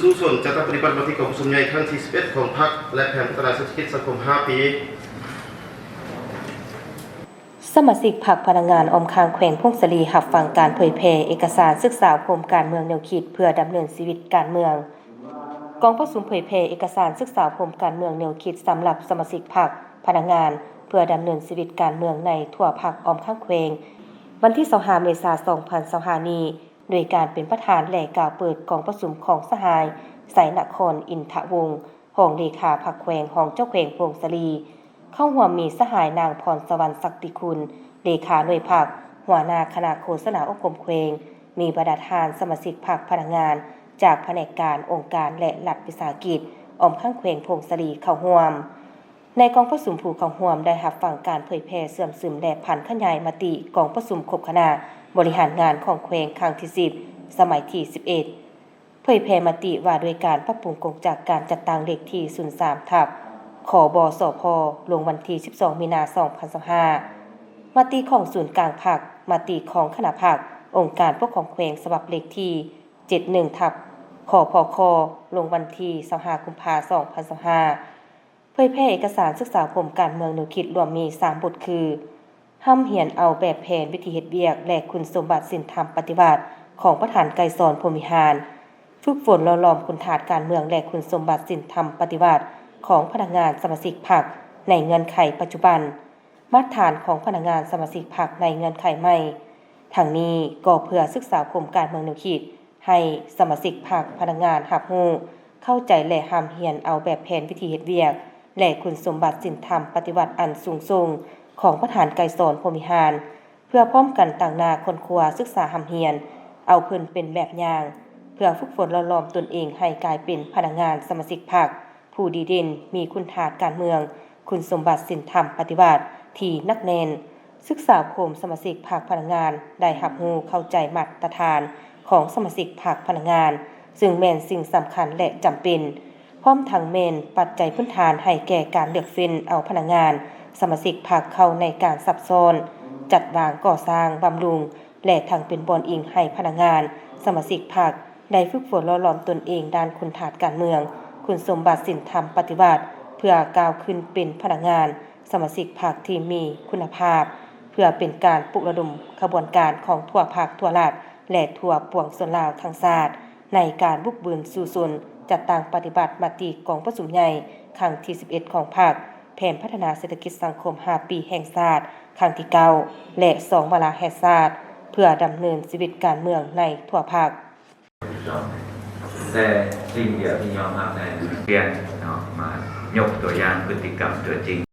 สู้ส่วนจัดตั้งปฏิบัติหน้าที่ของผู้สมัครใหญ่ครั้งที่11ของพรรคและแผนพัฒนาเศรษฐกิจสังคม5 ปีสมาชิกพรรคพลังงานอมคางแขวงพงศลีรับฟังการเผยแพร่เอกสารศึกษาโครงการเมืองแนวคิดเพื่อดำเนินชีวิตการเมืองกองประชุมเผยแพร่เอกสารศึกษาโครงการเมืองแนวคิดสำหรับสมาชิกพรรคพลังงานเพื่อดำเนินชีวิตการเมืองในทั่วพรรคอมคางแขวงวันที่25เมษายน2025นี้โดยการเป็นประธานและกล่าวเปิดกองประชุมของสหายไสนครอินทวงศ์รองเลขาพรรคแขวงของเจ้าแขวงพงศลีเข้าร่วมมีสหายนางพรสวรรค์ศักดิคุณเลขาหน่วยพรรคหัวหน้าคณะโฆษณาอบรมแขวงมีบรรดาทานสมาชิกพรรคพลังงานจากแผนกการองค์การและรัฐวิสาหกิจอมข้างแขวงพงศลีเข้าร่วมในกองประชุมผู้เข้าร่วมได้รับฟังการเผยแพร่เสื่อมซึมและผันขยายมติกองประชุมครบคณะบริหารงานของแขวงครั้งที่10สมัยที่11เผยแพร่มติว่าด้วยการปรับปรุงกงจากการจัดตั้งเลขที่03ทับขบสพลงวันที่12มีนาคม2025มติของศูนย์กลางพรรคมติของคณะพรรคองค์การปกครองแขวงฉบับเลขที่71ทับขพคลงวันที่25กุมภาพันธ์2025เผยแพร่เอกสารศึกษาผมการเมืองแนวคิดรวมมี3บทคือห้ำเหียนเอาแบบแผนวิธีเฮ็ดเวียกและคุณสมบัติศีลธรรมปฏิบัติของประธานไกรสอนพรหมิหารฝึกฝนหล่อหลอมคุณธาตุการเมืองและคุณสมบัติศีลธรรมปฏิบัติของพนักงานสมาชิกพรรคในเงื่อนไขปัจจุบันมาตรฐานของพนักงานสมาชิกพรรคในเงื่อนไขใหม่ทางนี้ก็เพื่อศึกษาผมการเมืองแนวคิดให้สมาชิกพรรคพนักงานรับรู้เข้าใจและห้ำเหียนเอาแบบแผนวิธีเฮ็ดเวียกและคุณสมบัติศีลธรรมปฏิบัติอันสูงส่งของประธานไกรสอนพรหมิหารเพื่อพร้อมกันต่างหน้าคนครัวศึกษาห้ำเหียนเอาเพิ่นเป็นแบบอย่างเพื่อฝึกฝนหล่อหลอมตนเองให้กลายเป็นพนักงานสมาชิกพรรคผู้ดีเด่นมีคุณธาตุการเมืองคุณสมบัติศีลธรรมปฏิบัติที่นักแน่นศึกษาโคมสมาชิกพรรคพนักงานได้รับรู้เข้าใจมาตรฐานของสมาชิกพรรคพนักงานซึ่งแม่นสิ่งสำคัญและจำเป็นพร้อมทั้งแม่นปัจจัยพื้นฐานให้แก่การเลือกเฟ้นเอาพนักงานสมาชิกพรรคเข้าในการซับซ้อนจัดวางก่อสร้างบำรุงและทั้งเป็นบอนอิงให้พนักงานสมาชิกพรรคได้ฝึกฝนหล่อหลอมตนเองด้านคุณธาตุการเมืองคุณสมบัติศีลธรรมปฏิบัติเพื่อก้าวขึ้นเป็นพนักงานสมาชิกพรรคที่มีคุณภาพเพื่อเป็นการปลุกระดมขบวนการของทั่วภาคทั่วรัฐและทั่วปวงชนลาวทั้งชาติในการบุกเบิกสู่ชนจัดตั้งปฏิบัติมติกองประชุมใหญ่ครั้งที่11ของพรรคแผนพัฒนาเศรษฐกิจสังคม5ปีแห่งชาติครั้งที่9และ2วาระแห่งชาติเพื่อดำเนินชีวิตการเมืองในทั่วภาคแต่สิ่งเดียวที่ยอมรับได้เปลี่ยนเนาะมายกตัวอย่างพฤติกรรมตัวจริง